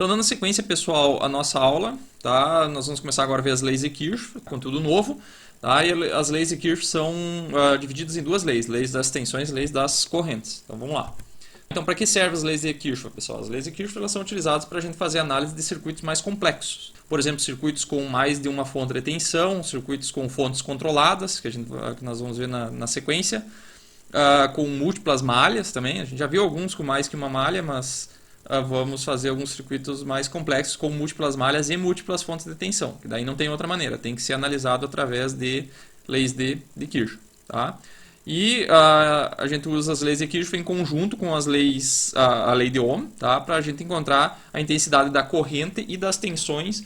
Então, dando sequência, pessoal, a nossa aula, tá? Nós vamos começar agora a ver as leis de Kirchhoff, conteúdo novo, tá? E as leis de Kirchhoff são divididas em duas leis, leis das tensões e leis das correntes. Então, vamos lá. Então, para que servem as leis de Kirchhoff, pessoal? As leis de Kirchhoff elas são utilizadas para a gente fazer análise de circuitos mais complexos. Por exemplo, circuitos com mais de uma fonte de tensão, circuitos com fontes controladas, que nós vamos ver na sequência, com múltiplas malhas também. A gente já viu alguns com mais que uma malha, mas vamos fazer alguns circuitos mais complexos com múltiplas malhas e múltiplas fontes de tensão, que daí não tem outra maneira, tem que ser analisado através de leis de Kirchhoff, tá? E a gente usa as leis de Kirchhoff em conjunto com as leis, a lei de Ohm, tá? Para a gente encontrar a intensidade da corrente e das tensões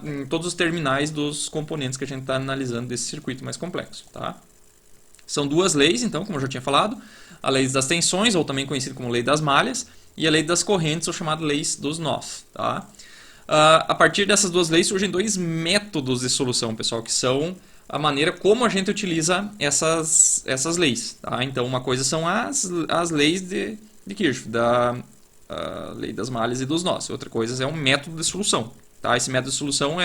em todos os terminais dos componentes que a gente está analisando desse circuito mais complexo, tá? São duas leis, então, como eu já tinha falado, a lei das tensões, ou também conhecida como lei das malhas, e a lei das correntes, ou chamada leis dos nós. Tá? A partir dessas duas leis surgem dois métodos de solução, pessoal, que são a maneira como a gente utiliza essas leis. Tá? Então, uma coisa são as leis de Kirchhoff, lei das malhas e dos nós. Outra coisa é um método de solução. Tá? Esse método de solução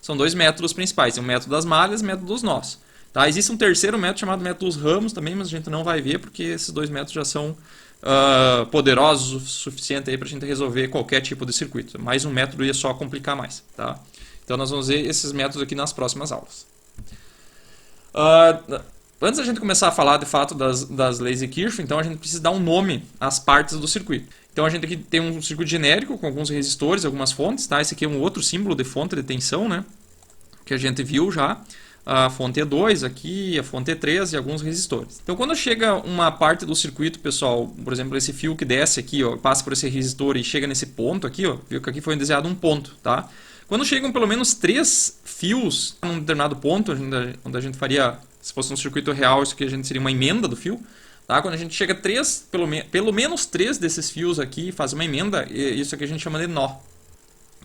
são dois métodos principais, o método das malhas e o método dos nós. Tá? Existe um terceiro método chamado método dos ramos também, mas a gente não vai ver porque esses dois métodos já são poderosos o suficiente para a gente resolver qualquer tipo de circuito. Mais um método ia só complicar mais. Tá? Então nós vamos ver esses métodos aqui nas próximas aulas. Antes da gente começar a falar de fato das leis de Kirchhoff, então a gente precisa dar um nome às partes do circuito. Então a gente aqui tem um circuito genérico com alguns resistores, algumas fontes. Tá? Esse aqui é um outro símbolo de fonte de tensão, né? Que a gente viu já. A fonte E2 aqui, a fonte E3 e alguns resistores. Então, quando chega uma parte do circuito, pessoal, por exemplo, esse fio que desce aqui, ó, passa por esse resistor e chega nesse ponto aqui, ó, viu que aqui foi desenhado um ponto, tá? Quando chegam pelo menos 3 fios num determinado ponto, onde a gente faria, se fosse um circuito real, isso aqui a gente seria uma emenda do fio, tá? Quando a gente chega a pelo menos 3 desses fios aqui e faz uma emenda, isso aqui a gente chama de nó.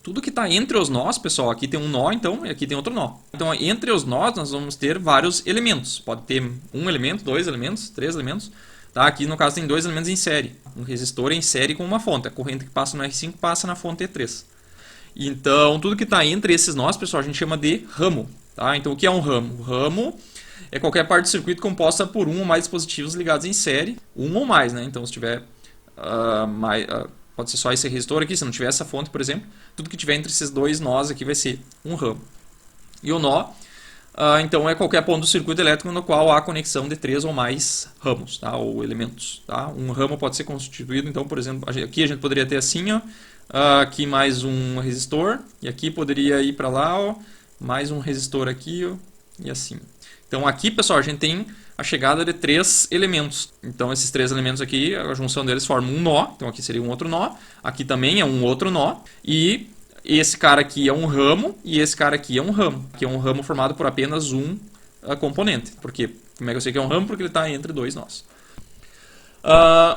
Tudo que está entre os nós, pessoal, aqui tem um nó, então, e aqui tem outro nó. Então, entre os nós, nós vamos ter vários elementos. Pode ter um elemento, 2 elementos, 3 elementos. Tá? Aqui, no caso, tem 2 elementos em série. Um resistor em série com uma fonte. A corrente que passa no R5 passa na fonte E3. Então, tudo que está entre esses nós, pessoal, a gente chama de ramo. Tá? Então, o que é um ramo? O ramo é qualquer parte do circuito composta por um ou mais dispositivos ligados em série. Um ou mais, né? Então, se tiver pode ser só esse resistor aqui, se não tiver essa fonte, por exemplo, tudo que tiver entre esses dois nós aqui vai ser um ramo. E o nó, então, é qualquer ponto do circuito elétrico no qual há conexão de 3 ou mais ramos, tá? Ou elementos. Tá? Um ramo pode ser constituído, então, por exemplo, aqui a gente poderia ter assim, ó, aqui mais um resistor, e aqui poderia ir para lá, ó, mais um resistor aqui, ó, e assim. Então, aqui, pessoal, a gente tem a chegada de 3 elementos. Então, esses 3 elementos aqui, a junção deles forma um nó. Então, aqui seria um outro nó. Aqui também é um outro nó. E esse cara aqui é um ramo e esse cara aqui é um ramo. Que é um ramo formado por apenas um componente. Porque, como é que eu sei que é um ramo? Porque ele está entre 2 nós.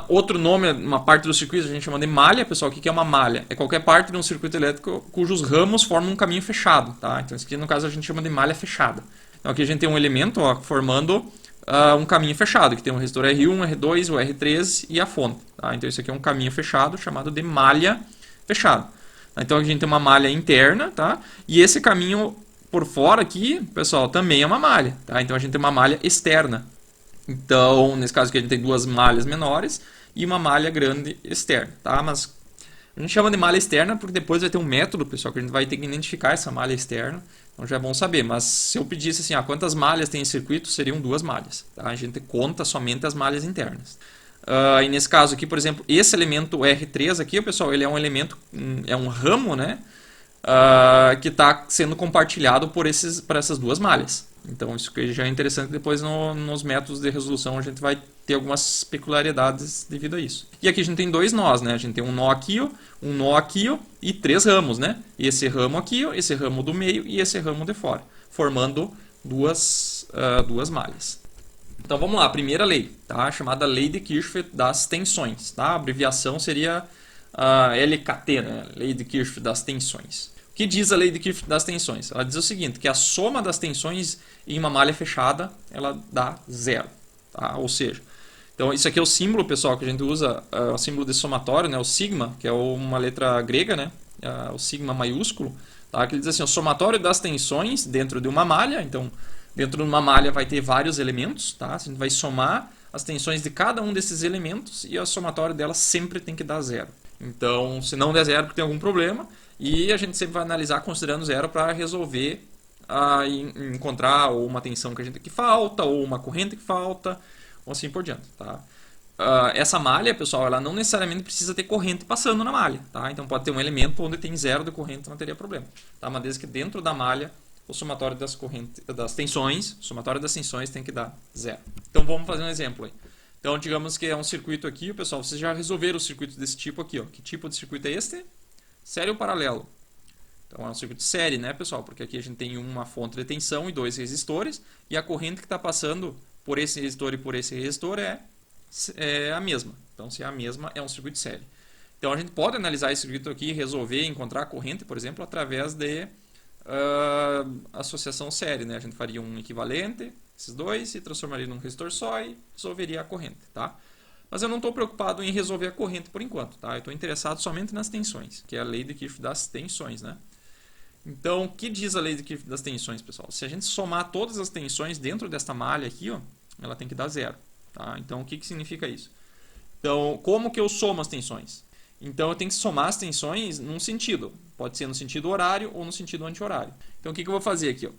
Outro nome, uma parte do circuito, a gente chama de malha. Pessoal, o que é uma malha? É qualquer parte de um circuito elétrico cujos ramos formam um caminho fechado. Tá? Então, isso aqui, no caso, a gente chama de malha fechada. Então, aqui a gente tem um elemento formando um caminho fechado, que tem um resistor R1, R2, o R3 e a fonte. Tá? Então, isso aqui é um caminho fechado chamado de malha fechada. Então, a gente tem uma malha interna, tá? E esse caminho por fora aqui, pessoal, também é uma malha. Tá? Então, a gente tem uma malha externa. Então, nesse caso aqui, a gente tem 2 malhas menores e uma malha grande externa. Tá? Mas a gente chama de malha externa porque depois vai ter um método, pessoal, que a gente vai ter que identificar essa malha externa. Então já é bom saber, mas se eu pedisse assim, quantas malhas tem em circuito, seriam 2 malhas. Tá? A gente conta somente as malhas internas. E nesse caso aqui, por exemplo, esse elemento R3 aqui, pessoal, ele é um elemento, é um ramo, né? Que está sendo compartilhado por essas 2 malhas. Então isso que já é interessante, depois nos métodos de resolução a gente vai ter algumas peculiaridades devido a isso. E aqui a gente tem 2 nós, né? A gente tem um nó aqui, ó, um nó aqui, ó, e 3 ramos, né? Esse ramo aqui, ó, esse ramo do meio e esse ramo de fora, formando duas malhas. Então vamos lá, a primeira lei, tá? Chamada lei de Kirchhoff das tensões, tá? A abreviação seria LKT, né? Lei de Kirchhoff das tensões. O que diz a lei de Kirchhoff das tensões? Ela diz o seguinte, que a soma das tensões em uma malha fechada, ela dá 0. Tá? Ou seja, Então, isso aqui é o símbolo, pessoal, que a gente usa, o símbolo de somatório, né, o sigma, que é uma letra grega, né, o sigma maiúsculo, tá, que ele diz assim, o somatório das tensões dentro de uma malha. Então, dentro de uma malha vai ter vários elementos, tá, a gente vai somar as tensões de cada um desses elementos e o somatório delas sempre tem que dar zero. Então, se não der zero, porque tem algum problema, e a gente sempre vai analisar considerando zero para resolver, encontrar ou uma tensão que falta, ou uma corrente que falta, ou assim por diante, tá? Essa malha, pessoal, ela não necessariamente precisa ter corrente passando na malha, tá? Então pode ter um elemento onde tem zero de corrente, não teria problema, tá? Mas desde que dentro da malha o somatório das tensões, o somatório das tensões tem que dar zero. Então vamos fazer um exemplo aí. Então digamos que é um circuito aqui, pessoal, vocês já resolveram o circuito desse tipo aqui, ó. Que tipo de circuito é este? Série ou paralelo? Então é um circuito série, né, pessoal? Porque aqui a gente tem uma fonte de tensão e dois resistores, e a corrente que está passando por esse resistor e por esse resistor é a mesma. Então, se é a mesma, é um circuito série. Então, a gente pode analisar esse circuito aqui e resolver, encontrar a corrente, por exemplo, através de associação série, né? A gente faria um equivalente, esses dois, e transformaria num resistor só e resolveria a corrente, tá? Mas eu não estou preocupado em resolver a corrente por enquanto, tá? Eu estou interessado somente nas tensões, que é a lei de Kirchhoff das tensões, né? Então, o que diz a lei de Kirchhoff das tensões, pessoal? Se a gente somar todas as tensões dentro desta malha aqui, ó, ela tem que dar zero, tá? Então, o que significa isso? Então, como que eu somo as tensões? Então, eu tenho que somar as tensões num sentido. Pode ser no sentido horário ou no sentido anti-horário. Então, o que eu vou fazer aqui? Ó?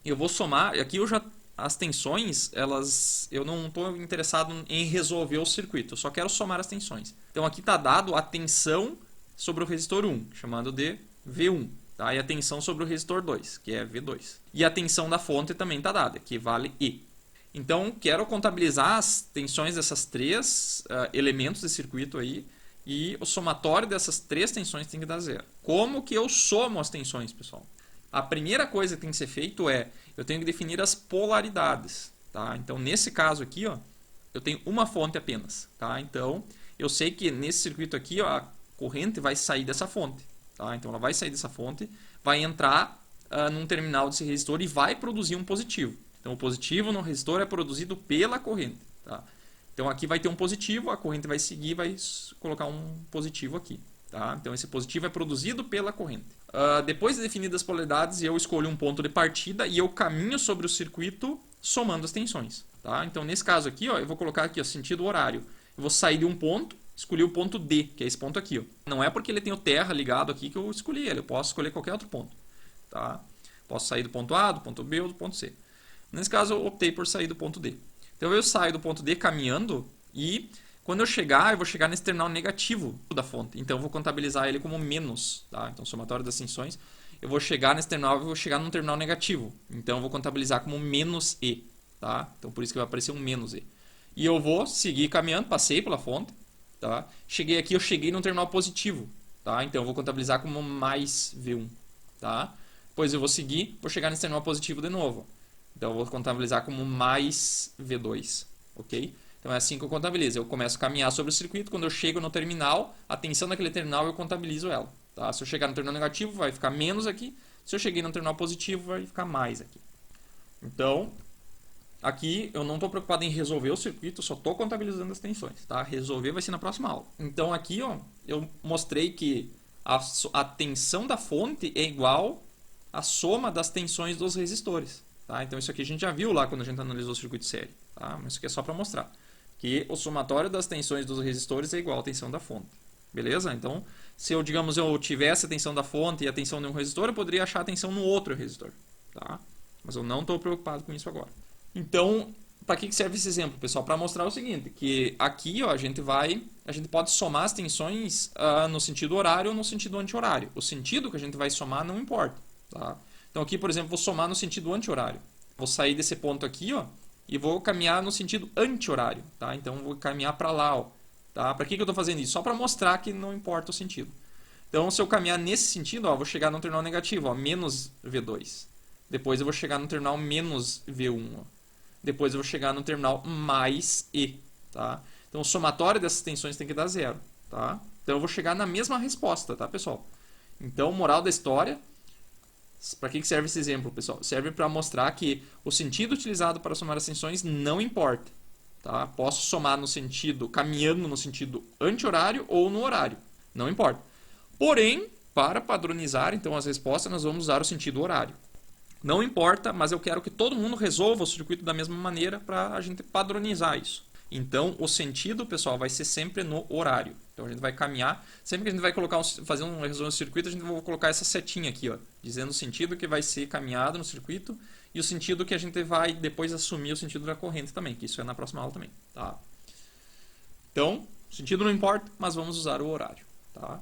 Eu vou somar, aqui as tensões, eu não estou interessado em resolver o circuito, eu só quero somar as tensões. Então, aqui está dado a tensão sobre o resistor 1, chamado de V1. Tá? E a tensão sobre o resistor 2, que é V2. E a tensão da fonte também está dada, que vale E. Então, quero contabilizar as tensões dessas três elementos de circuito aí, e o somatório dessas três tensões tem que dar zero. Como que eu somo as tensões, pessoal? A primeira coisa que tem que ser feito eu tenho que definir as polaridades. Tá? Então, nesse caso aqui, ó, eu tenho uma fonte apenas. Tá? Então, eu sei que nesse circuito aqui, ó, a corrente vai sair dessa fonte. Tá? Então, ela vai sair dessa fonte, vai entrar num terminal desse resistor e vai produzir um positivo. Então, o positivo no resistor é produzido pela corrente. Tá? Então, aqui vai ter um positivo, a corrente vai seguir, vai colocar um positivo aqui. Tá? Então, esse positivo é produzido pela corrente. Depois de definidas as polaridades, eu escolho um ponto de partida e eu caminho sobre o circuito somando as tensões. Tá? Então, nesse caso aqui, ó, eu vou colocar aqui, ó, sentido horário. Eu vou sair de um ponto, escolhi o ponto D, que é esse ponto aqui. Ó. Não é porque ele tem o terra ligado aqui que eu escolhi ele. Eu posso escolher qualquer outro ponto. Tá? Posso sair do ponto A, do ponto B ou do ponto C. Nesse caso, eu optei por sair do ponto D. Então, eu saio do ponto D caminhando e quando eu vou chegar nesse terminal negativo da fonte. Então, eu vou contabilizar ele como menos. Tá? Então, somatório das tensões. Eu vou chegar nesse terminal e vou chegar num terminal negativo. Então, eu vou contabilizar como menos E. Tá? Então, por isso que vai aparecer um menos E. E eu vou seguir caminhando, passei pela fonte. Tá? Cheguei aqui, eu cheguei num terminal positivo. Tá? Então, eu vou contabilizar como mais V1. Tá? Depois eu vou seguir, vou chegar nesse terminal positivo de novo. Então, eu vou contabilizar como mais V2, ok? Então, é assim que eu contabilizo. Eu começo a caminhar sobre o circuito. Quando eu chego no terminal, a tensão daquele terminal, eu contabilizo ela. Tá? Se eu chegar no terminal negativo, vai ficar menos aqui. Se eu cheguei no terminal positivo, vai ficar mais aqui. Então, aqui eu não estou preocupado em resolver o circuito, só estou contabilizando as tensões. Tá? Resolver vai ser na próxima aula. Então, aqui ó, eu mostrei que a tensão da fonte é igual à soma das tensões dos resistores. Tá? Então, isso aqui a gente já viu lá quando a gente analisou o circuito série. Tá? Mas isso aqui é só para mostrar que o somatório das tensões dos resistores é igual à tensão da fonte. Beleza? Então, se eu, digamos, eu tivesse a tensão da fonte e a tensão de um resistor, eu poderia achar a tensão no outro resistor. Tá? Mas eu não estou preocupado com isso agora. Então, para que serve esse exemplo, pessoal? Para mostrar o seguinte, que aqui ó, a gente pode somar as tensões no sentido horário ou no sentido anti-horário. O sentido que a gente vai somar não importa. Tá? Então aqui, por exemplo, vou somar no sentido anti-horário. Vou sair desse ponto aqui, ó, e vou caminhar no sentido anti-horário. Tá? Então vou caminhar para lá. Ó, tá? Para que eu estou fazendo isso? Só para mostrar que não importa o sentido. Então, se eu caminhar nesse sentido, ó, vou chegar no terminal negativo, ó, menos V2. Depois eu vou chegar no terminal menos V1. Ó. Depois eu vou chegar no terminal mais E. Tá? Então, o somatório dessas tensões tem que dar zero. Tá? Então, eu vou chegar na mesma resposta, tá, pessoal? Então, moral da história... Para que serve esse exemplo, pessoal? Serve para mostrar que o sentido utilizado para somar as tensões não importa. Tá? Posso somar no sentido, caminhando no sentido anti-horário ou no horário, não importa. Porém, para padronizar então as respostas, nós vamos usar o sentido horário. Não importa, mas eu quero que todo mundo resolva o circuito da mesma maneira para a gente padronizar isso. Então, o sentido, pessoal, vai ser sempre no horário. Então, a gente vai caminhar. Sempre que a gente vai fazer um resolver um circuito, a gente vai colocar essa setinha aqui, ó, dizendo o sentido que vai ser caminhado no circuito e o sentido que a gente vai depois assumir o sentido da corrente também, que isso é na próxima aula também. Tá? Então, o sentido não importa, mas vamos usar o horário. Tá?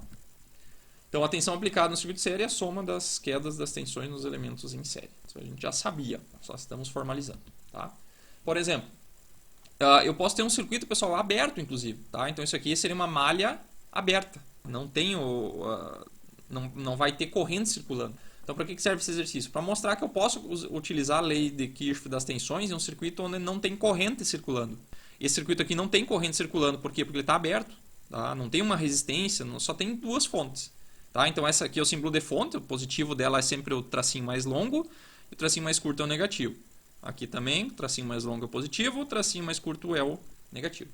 Então, a tensão aplicada no circuito de série é a soma das quedas das tensões nos elementos em série. Isso a gente já sabia, só estamos formalizando. Tá? Por exemplo, eu posso ter um circuito, pessoal, aberto, inclusive. Tá? Então, isso aqui seria uma malha aberta. Não vai ter corrente circulando. Então, para que serve esse exercício? Para mostrar que eu posso utilizar a lei de Kirchhoff das tensões em um circuito onde não tem corrente circulando. Esse circuito aqui não tem corrente circulando. Por quê? Porque ele está aberto. Tá? Não tem uma resistência, só tem duas fontes. Tá? Então, essa aqui é o símbolo de fonte. O positivo dela é sempre o tracinho mais longo e o tracinho mais curto é o negativo. Aqui também, o tracinho mais longo é o positivo, o tracinho mais curto é o negativo.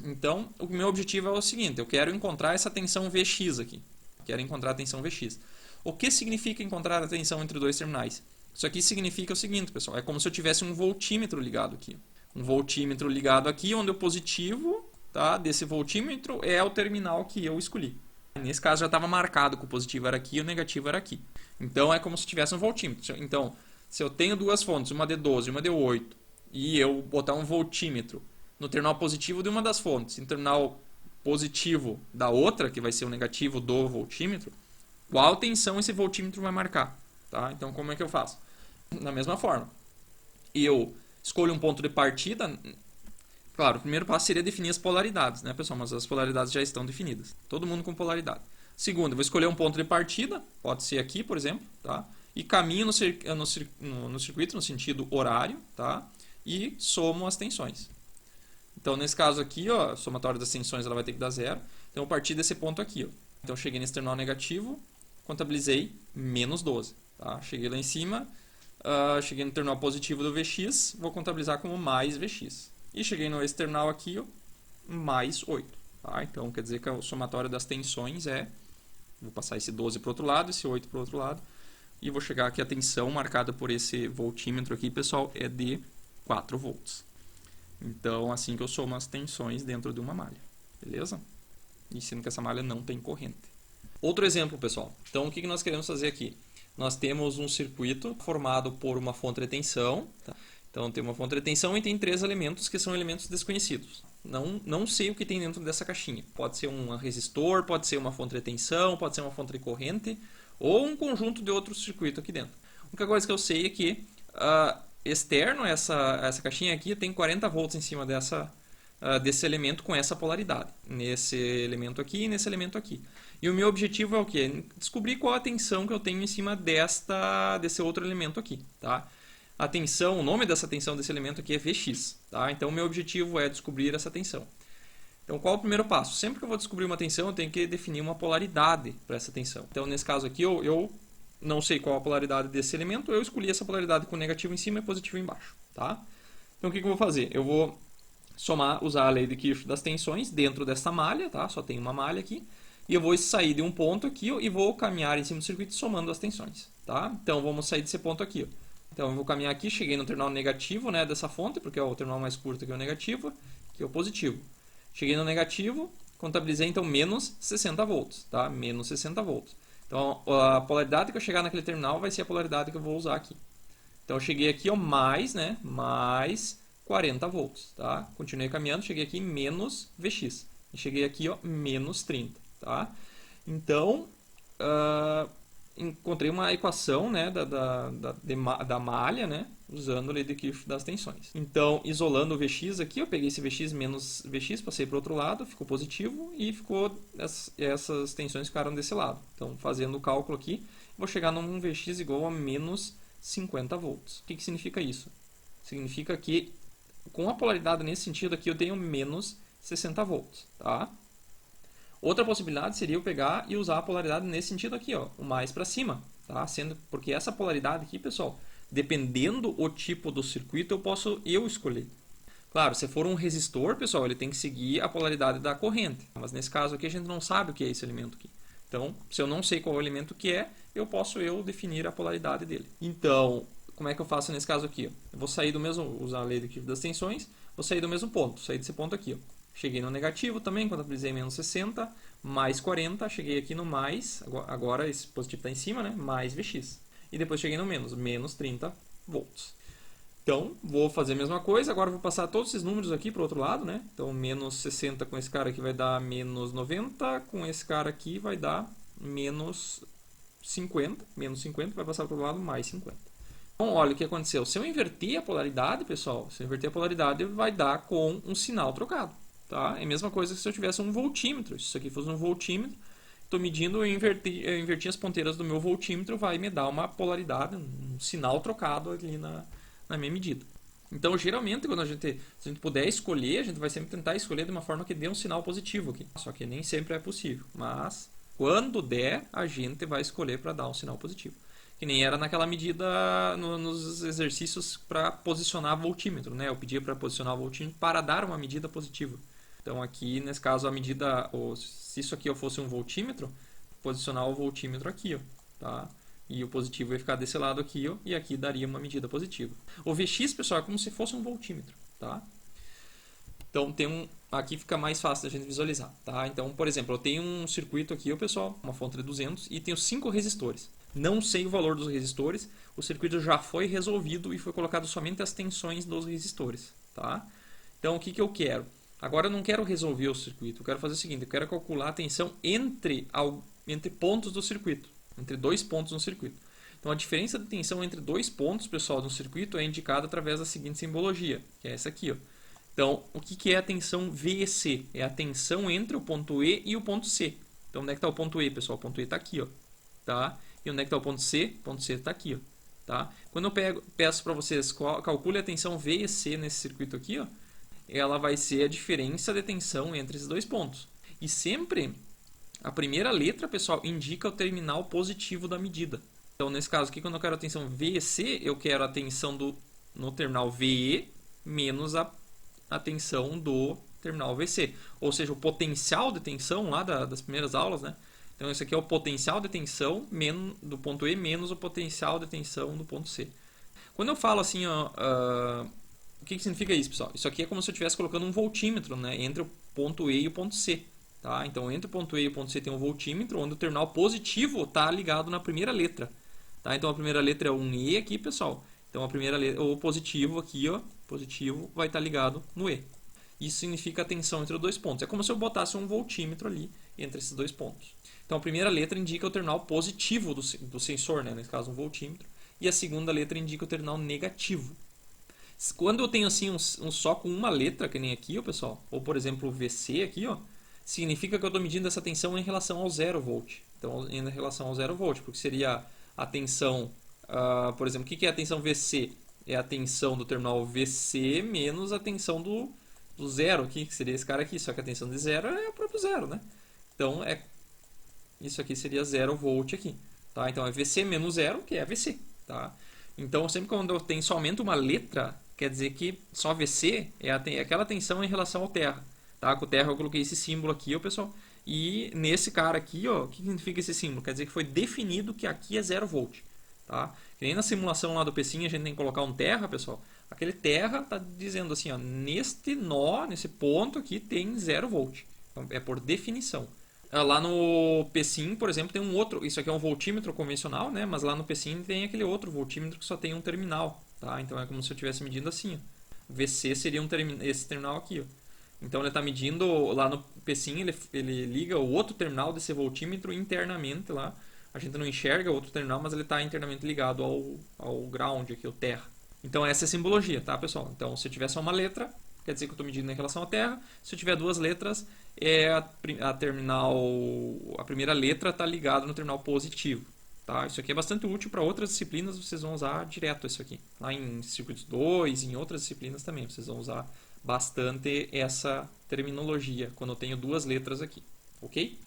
Então, o meu objetivo é o seguinte, eu quero encontrar essa tensão Vx aqui. Quero encontrar a tensão Vx. O que significa encontrar a tensão entre dois terminais? Isso aqui significa o seguinte, pessoal, é como se eu tivesse um voltímetro ligado aqui. Um voltímetro ligado aqui, onde o positivo, tá, desse voltímetro é o terminal que eu escolhi. Nesse caso já estava marcado que o positivo era aqui e o negativo era aqui. Então, é como se tivesse um voltímetro. Então, se eu tenho duas fontes, uma de 12 e uma de 8, e eu botar um voltímetro no terminal positivo de uma das fontes e no terminal positivo da outra, que vai ser o negativo do voltímetro, qual tensão esse voltímetro vai marcar? Tá? Então, como é que eu faço? Da mesma forma, eu escolho um ponto de partida. Claro, o primeiro passo seria definir as polaridades, né, pessoal? Mas as polaridades já estão definidas. Todo mundo com polaridade. Segundo, eu vou escolher um ponto de partida, pode ser aqui, por exemplo, tá? E caminho no circuito no sentido horário, tá? E somo as tensões. Então, nesse caso aqui, ó, a somatória das tensões ela vai ter que dar zero. Então, eu parti desse ponto aqui. Ó. Então, eu cheguei nesse terminal negativo, contabilizei menos 12. Tá? Cheguei lá em cima, cheguei no terminal positivo do Vx, vou contabilizar como mais Vx. E cheguei nesse terminal aqui, ó, mais 8. Tá? Então, quer dizer que a somatória das tensões é... Vou passar esse 12 para o outro lado, esse 8 para o outro lado. E vou chegar aqui, a tensão marcada por esse voltímetro aqui, pessoal, é de 4 volts. Então, assim que eu somo as tensões dentro de uma malha. Beleza? E sendo que essa malha não tem corrente. Outro exemplo, pessoal. Então, o que nós queremos fazer aqui? Nós temos um circuito formado por uma fonte de tensão. Tá? Então, tem uma fonte de tensão e tem 3 elementos que são elementos desconhecidos. Não sei o que tem dentro dessa caixinha. Pode ser um resistor, pode ser uma fonte de tensão, pode ser uma fonte de corrente, ou um conjunto de outros circuitos aqui dentro. A única coisa que eu sei é que externo, essa caixinha aqui tem 40 volts em cima desse elemento com essa polaridade. Nesse elemento aqui e nesse elemento aqui. E o meu objetivo é o quê? Descobrir qual a tensão que eu tenho em cima desse outro elemento aqui. Tá? A tensão, o nome dessa tensão desse elemento aqui é Vx. Tá? Então, o meu objetivo é descobrir essa tensão. Então, qual é o primeiro passo? Sempre que eu vou descobrir uma tensão, eu tenho que definir uma polaridade para essa tensão. Então, nesse caso aqui, eu não sei qual a polaridade desse elemento, eu escolhi essa polaridade com negativo em cima e positivo embaixo. Tá? Então, o que eu vou fazer? Eu vou usar a lei de Kirchhoff das tensões dentro dessa malha, tá? Só tem uma malha aqui. E eu vou sair de um ponto aqui e vou caminhar em cima do circuito somando as tensões. Tá? Então, vamos sair desse ponto aqui. Ó. Então, eu vou caminhar aqui, cheguei no terminal negativo, né, dessa fonte, porque é o terminal mais curto que é o negativo, que é o positivo. Cheguei no negativo, contabilizei então menos 60 volts, tá? Menos 60 volts. Então, a polaridade que eu chegar naquele terminal vai ser a polaridade que eu vou usar aqui. Então, eu cheguei aqui, ó, mais 40 volts, tá? Continuei caminhando, cheguei aqui menos Vx. E cheguei aqui, ó, menos 30, tá? Então, encontrei uma equação, né, da malha, né, usando a lei de Kirchhoff das tensões. Então, isolando o Vx aqui, eu peguei esse Vx menos Vx, passei para o outro lado, ficou positivo e essas tensões ficaram desse lado. Então, fazendo o cálculo aqui, vou chegar num Vx igual a menos 50 volts. O que significa isso? Significa que com a polaridade nesse sentido aqui, eu tenho menos 60 volts. Tá? Outra possibilidade seria eu pegar e usar a polaridade nesse sentido aqui, ó, o mais para cima, tá? Porque essa polaridade aqui, pessoal, dependendo o tipo do circuito, eu posso escolher. Claro, se for um resistor, pessoal, ele tem que seguir a polaridade da corrente. Mas nesse caso aqui a gente não sabe o que é esse elemento aqui. Então, se eu não sei qual é o elemento que é, eu posso definir a polaridade dele. Então, como é que eu faço nesse caso aqui? Eu vou sair do mesmo, usar a lei do Kirchhoff das tensões, vou sair do mesmo ponto, sair desse ponto aqui. Cheguei no negativo também, contabilizei menos 60, mais 40, cheguei aqui no mais, agora esse positivo está em cima, né? Mais Vx. E depois cheguei no menos 30 volts. Então, vou fazer a mesma coisa, agora vou passar todos esses números aqui para o outro lado, né? Então, menos 60 com esse cara aqui vai dar menos 90, com esse cara aqui vai dar menos 50, vai passar para o outro lado, mais 50. Então, olha o que aconteceu. Se eu inverter a polaridade, pessoal, se eu inverter a polaridade, vai dar com um sinal trocado, tá? É a mesma coisa que se eu tivesse um voltímetro. Se isso aqui fosse um voltímetro, estou medindo, eu inverti as ponteiras do meu voltímetro, vai me dar uma polaridade, um sinal trocado ali na minha medida. Então, geralmente, quando se a gente puder escolher, a gente vai sempre tentar escolher de uma forma que dê um sinal positivo aqui. Só que nem sempre é possível. Mas, quando der, a gente vai escolher para dar um sinal positivo. Que nem era naquela medida nos exercícios para posicionar voltímetro, né? Eu pedia para posicionar o voltímetro para dar uma medida positiva. Então, aqui, nesse caso, a medida, se isso aqui fosse um voltímetro, posicionar o voltímetro aqui, ó, tá? E o positivo ia ficar desse lado aqui, ó, e aqui daria uma medida positiva. O Vx, pessoal, é como se fosse um voltímetro, tá? Então, aqui fica mais fácil da gente visualizar, tá? Então, por exemplo, eu tenho um circuito aqui, ó, pessoal, uma fonte de 200, e tenho 5 resistores. Não sei o valor dos resistores, o circuito já foi resolvido e foi colocado somente as tensões dos resistores, tá? Então, o que eu quero? Agora eu não quero resolver o circuito, eu quero fazer o seguinte, eu quero calcular a tensão entre pontos do circuito, entre dois pontos no circuito. Então a diferença de tensão entre dois pontos, pessoal, no circuito é indicada através da seguinte simbologia, que é essa aqui, ó. Então, o que é a tensão VEC? É a tensão entre o ponto E e o ponto C. Então, onde é que está o ponto E, pessoal? O ponto E está aqui, ó. Tá? E onde é que está o ponto C? O ponto C está aqui, ó. Tá? Quando eu peço para vocês, calcule a tensão VEC nesse circuito aqui, ó, ela vai ser a diferença de tensão entre esses dois pontos. E sempre a primeira letra, pessoal, indica o terminal positivo da medida. Então, nesse caso aqui, quando eu quero a tensão VEC, eu quero a tensão no terminal VE menos a tensão do terminal VC. Ou seja, o potencial de tensão lá das primeiras aulas, né? Então, isso aqui é o potencial de tensão do ponto E menos o potencial de tensão do ponto C. Quando eu falo assim, ó, o que significa isso, pessoal? Isso aqui é como se eu estivesse colocando um voltímetro, né, entre o ponto E e o ponto C. Tá? Então, entre o ponto E e o ponto C tem um voltímetro, onde o terminal positivo está ligado na primeira letra. Tá? Então, a primeira letra é um E aqui, pessoal. Então, a primeira letra, o positivo aqui, ó, positivo, vai estar ligado no E. Isso significa a tensão entre os dois pontos. É como se eu botasse um voltímetro ali entre esses dois pontos. Então, a primeira letra indica o terminal positivo do sensor, né? Nesse caso, um voltímetro. E a segunda letra indica o terminal negativo. Quando eu tenho assim um só com uma letra, que nem aqui, ó, pessoal, ou por exemplo o VC aqui, ó, significa que eu estou medindo essa tensão em relação ao 0 volt. Então, em relação ao 0 volt, porque seria a tensão, por exemplo, o que é a tensão VC? É a tensão do terminal VC menos a tensão do zero aqui, que seria esse cara aqui, só que a tensão de zero é o próprio zero, né? Então, isso aqui seria 0 volt aqui, tá? Então, é VC menos 0, que é VC, tá? Então, sempre quando eu tenho somente uma letra, quer dizer que só VC é aquela tensão em relação ao terra, tá? Com o terra eu coloquei esse símbolo aqui, ó, pessoal. E nesse cara aqui, ó, o que significa esse símbolo? Quer dizer que foi definido que aqui é 0 volt, tá? Que nem na simulação lá do pecinho a gente tem que colocar um terra, pessoal. Aquele terra está dizendo assim, ó, neste nó, nesse ponto aqui tem 0 volt. Então, é por definição. Lá no PSIM, por exemplo, tem um outro. Isso aqui é um voltímetro convencional, né? Mas lá no PSIM tem aquele outro voltímetro que só tem um terminal, tá? Então é como se eu estivesse medindo assim, ó. VC seria esse terminal aqui, ó. Então ele está medindo lá no PSIM, ele liga o outro terminal desse voltímetro internamente lá. A gente não enxerga o outro terminal, mas ele está internamente ligado ao ground aqui, o terra. Então essa é a simbologia, tá, pessoal? Então se eu tiver só uma letra, quer dizer que eu estou medindo em relação à Terra. Se eu tiver duas letras, a primeira letra está ligada no terminal positivo. Tá? Isso aqui é bastante útil para outras disciplinas, vocês vão usar direto isso aqui. Lá em circuitos 2, em outras disciplinas também, vocês vão usar bastante essa terminologia, quando eu tenho duas letras aqui. Ok?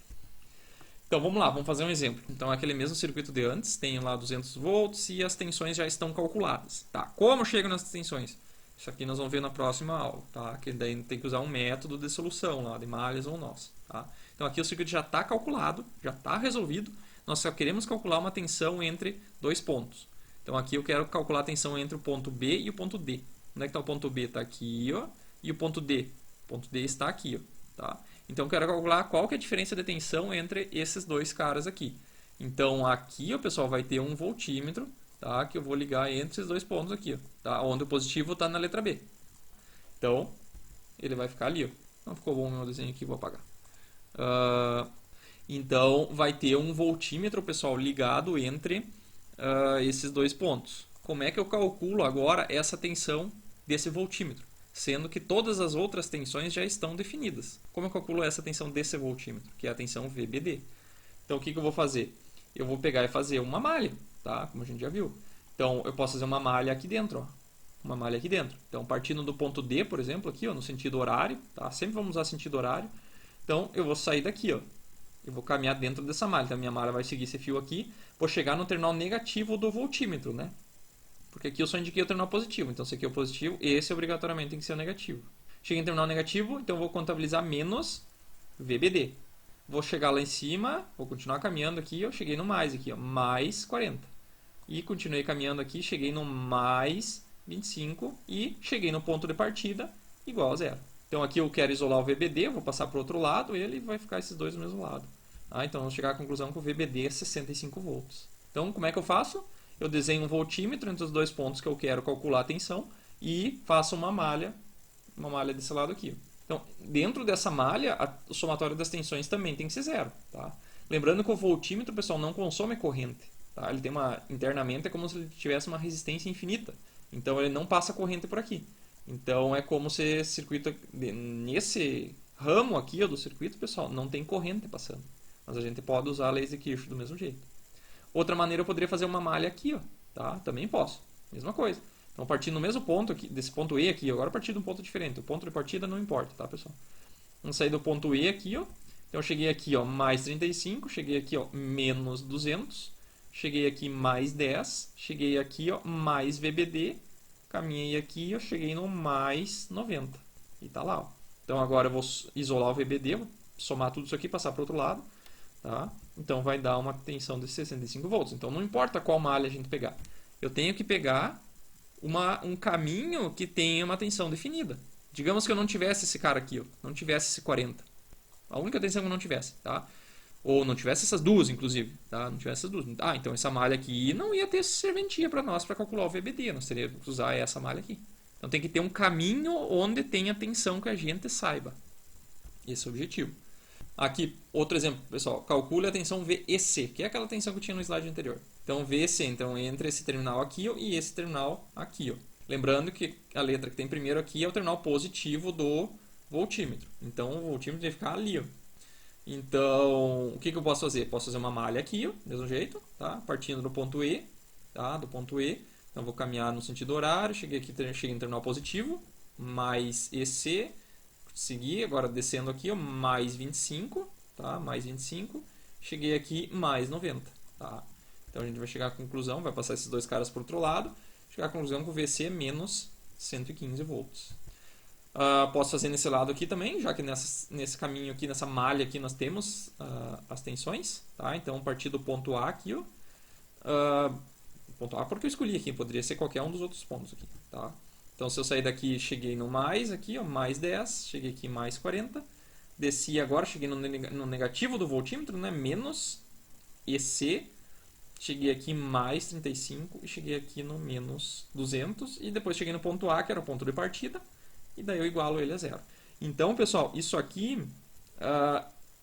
Então vamos lá, vamos fazer um exemplo. Então aquele mesmo circuito de antes, tem lá 200 volts e as tensões já estão calculadas. Tá? Como eu chego nessas tensões? Isso aqui nós vamos ver na próxima aula, tá? Que daí tem que usar um método de solução lá, de malhas ou nós, tá? Então aqui o circuito já está calculado, já está resolvido. Nós só queremos calcular uma tensão entre dois pontos. Então aqui eu quero calcular a tensão entre o ponto B e o ponto D. Onde é que está o ponto B? Está aqui, ó. E o ponto D? O ponto D está aqui, ó. Tá? Então eu quero calcular qual que é a diferença de tensão entre esses dois caras aqui. Então aqui, ó, pessoal, vai ter um voltímetro, tá? Que eu vou ligar entre esses dois pontos aqui, ó, tá? Onde o positivo está na letra B. Então ele vai ficar ali, ó. Não ficou bom o meu desenho aqui, vou apagar. Então vai ter um voltímetro, pessoal, ligado entre esses dois pontos. Como é que eu calculo agora essa tensão desse voltímetro? Sendo que todas as outras tensões já estão definidas. Como eu calculo essa tensão desse voltímetro? Que é a tensão VBD. Então o que eu vou fazer? Eu vou pegar e fazer uma malha, tá? Como a gente já viu. Então eu posso fazer uma malha aqui dentro, ó. Uma malha aqui dentro. Então partindo do ponto D, por exemplo, aqui, ó, no sentido horário, tá? Sempre vamos usar sentido horário. Então eu vou sair daqui, ó. Eu vou caminhar dentro dessa malha. Então a minha malha vai seguir esse fio aqui. Vou chegar no terminal negativo do voltímetro, né? Porque aqui eu só indiquei o terminal positivo. Então esse aqui é o positivo, esse obrigatoriamente tem que ser o negativo. Cheguei em terminal negativo, então eu vou contabilizar menos VBD. Vou chegar lá em cima, vou continuar caminhando aqui, eu cheguei no mais aqui, ó, mais 40. E continuei caminhando aqui, cheguei no mais 25 e cheguei no ponto de partida igual a zero. Então aqui eu quero isolar o VBD, vou passar para o outro lado, ele vai ficar esses dois do mesmo lado. Então vamos chegar à conclusão que o VBD é 65 volts. Então como é que eu faço? Eu desenho um voltímetro entre os dois pontos que eu quero calcular a tensão e faço uma malha desse lado aqui. Então, dentro dessa malha, o somatório das tensões também tem que ser zero. Tá? Lembrando que o voltímetro, pessoal, não consome corrente. Tá? Ele tem internamente é como se ele tivesse uma resistência infinita. Então, ele não passa corrente por aqui. Então, é como se esse circuito, nesse ramo aqui ó, do circuito, pessoal, não tem corrente passando. Mas a gente pode usar a lei de Kirchhoff do mesmo jeito. Outra maneira, eu poderia fazer uma malha aqui, ó, tá? Também posso. Mesma coisa. Então, partindo do mesmo ponto, aqui, desse ponto E aqui, agora partir de um ponto diferente. O ponto de partida não importa, tá, pessoal? Vamos sair do ponto E aqui, ó. Então, eu cheguei aqui, ó, mais 35. Cheguei aqui, ó, menos 200. Cheguei aqui, mais 10. Cheguei aqui, ó, mais VBD. Caminhei aqui, ó, cheguei no mais 90. E tá lá, ó. Então, agora eu vou isolar o VBD, vou somar tudo isso aqui, passar para o outro lado. Tá? Então vai dar uma tensão de 65 volts. Então não importa qual malha a gente pegar. Eu tenho que pegar um caminho que tenha uma tensão definida. Digamos que eu não tivesse esse cara aqui, ó, não tivesse esse 40. A única tensão que eu não tivesse. Tá? Ou não tivesse essas duas, inclusive. Tá? Não tivesse essas duas. Então essa malha aqui não ia ter serventia para nós para calcular o VBD. Nós teríamos que usar essa malha aqui. Então tem que ter um caminho onde tenha tensão que a gente saiba. Esse é o objetivo. Aqui, outro exemplo, pessoal. Calcule a tensão VEC, que é aquela tensão que eu tinha no slide anterior. Então, VEC, então, entre esse terminal aqui ó, e esse terminal aqui. Ó. Lembrando que a letra que tem primeiro aqui é o terminal positivo do voltímetro. Então, o voltímetro vai ficar ali. Ó. Então, o que eu posso fazer? Posso fazer uma malha aqui, ó, do mesmo jeito, tá? Partindo do ponto E. Tá? Do ponto E. Então, vou caminhar no sentido horário. Cheguei aqui, cheguei no terminal positivo. Mais EC. Segui, agora descendo aqui, ó, mais 25, tá? Mais 25. Cheguei aqui, mais 90, tá? Então a gente vai chegar à conclusão, vai passar esses dois caras para o outro lado, chegar à conclusão que o VC é menos 115 volts. Posso fazer nesse lado aqui também, já que nesse caminho aqui, nessa malha aqui, nós temos as tensões, tá? Então, a partir do ponto A aqui, ó, ponto A porque eu escolhi aqui, poderia ser qualquer um dos outros pontos aqui, tá? Então, se eu sair daqui, cheguei no mais aqui, ó, mais 10, cheguei aqui mais 40, desci agora, cheguei no negativo do voltímetro, né, menos EC, cheguei aqui mais 35 e cheguei aqui no menos 200 e depois cheguei no ponto A, que era o ponto de partida, e daí eu igualo ele a zero. Então, pessoal, isso aqui,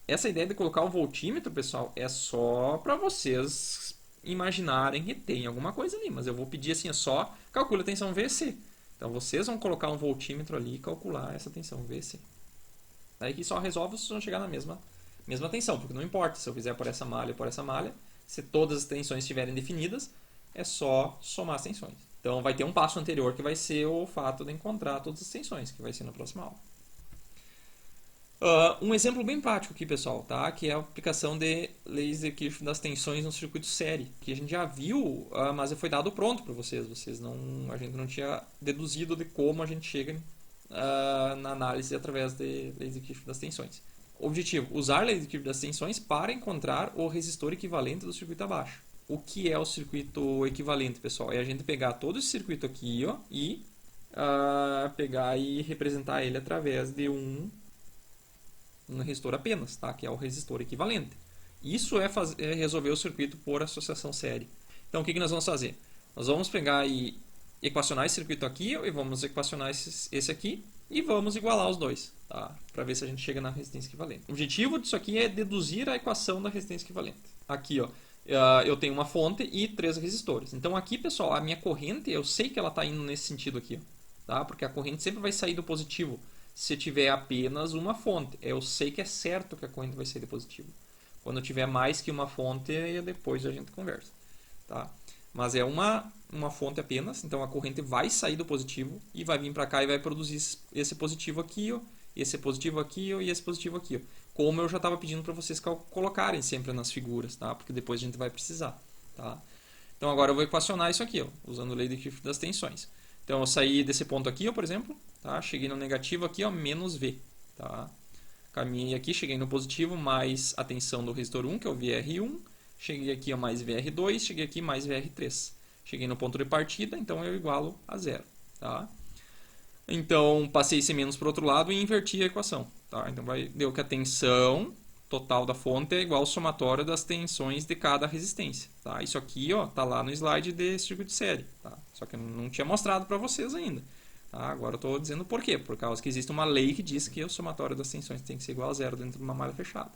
essa ideia de colocar um voltímetro, pessoal, é só para vocês imaginarem que tem alguma coisa ali, mas eu vou pedir assim, só calcule a tensão VC. Então vocês vão colocar um voltímetro ali e calcular essa tensão VC. Daí que só resolve, vocês vão chegar na mesma tensão, porque não importa se eu fizer por essa malha ou por essa malha, se todas as tensões estiverem definidas, é só somar as tensões. Então vai ter um passo anterior que vai ser o fato de encontrar todas as tensões, que vai ser na próxima aula. Um exemplo bem prático aqui, pessoal, tá? Que é a aplicação de leis de Kirchhoff das tensões no circuito série, que a gente já viu, mas foi dado pronto para vocês. A gente não tinha deduzido de como a gente chega na análise através de leis de Kirchhoff das tensões. Objetivo: usar leis de Kirchhoff das tensões para encontrar o resistor equivalente do circuito abaixo. O que é o circuito equivalente, pessoal? É a gente pegar todo esse circuito aqui, ó, e pegar e representar ele através de um resistor apenas, tá? Que é o resistor equivalente. Isso é resolver o circuito por associação série. Então, o que nós vamos fazer? Nós vamos pegar e equacionar esse circuito aqui e vamos equacionar esse aqui e vamos igualar os dois, tá? Para ver se a gente chega na resistência equivalente. O objetivo disso aqui é deduzir a equação da resistência equivalente. Aqui, ó, eu tenho uma fonte e 3 resistores. Então aqui, pessoal, a minha corrente, eu sei que ela está indo nesse sentido aqui, ó, tá? Porque a corrente sempre vai sair do positivo se tiver apenas uma fonte. Eu sei que é certo que a corrente vai sair do positivo. Quando eu tiver mais que uma fonte, depois a gente conversa, tá? Mas é uma fonte apenas, então a corrente vai sair do positivo e vai vir para cá e vai produzir esse positivo aqui, ó, esse positivo aqui, ó, e esse positivo aqui, ó, como eu já estava pedindo para vocês colocarem sempre nas figuras, tá? Porque depois a gente vai precisar, tá? Então agora eu vou equacionar isso aqui, ó, usando a lei de Kirchhoff das tensões. Então eu saí desse ponto aqui, ó, por exemplo, tá? Cheguei no negativo aqui, ó, menos V, tá? Caminhei aqui, cheguei no positivo, mais a tensão do resistor 1, que é o VR1. Cheguei aqui a mais VR2, cheguei aqui mais VR3. Cheguei no ponto de partida, então eu igualo a zero, tá? Então, passei esse menos para o outro lado e inverti a equação, tá? Então, deu que a tensão total da fonte é igual ao somatório das tensões de cada resistência, tá? Isso aqui, ó, tá lá no slide de circuito de série, tá? Só que eu não tinha mostrado para vocês ainda. Tá? Agora eu estou dizendo por quê. Por causa que existe uma lei que diz que o somatório das tensões tem que ser igual a zero dentro de uma malha fechada.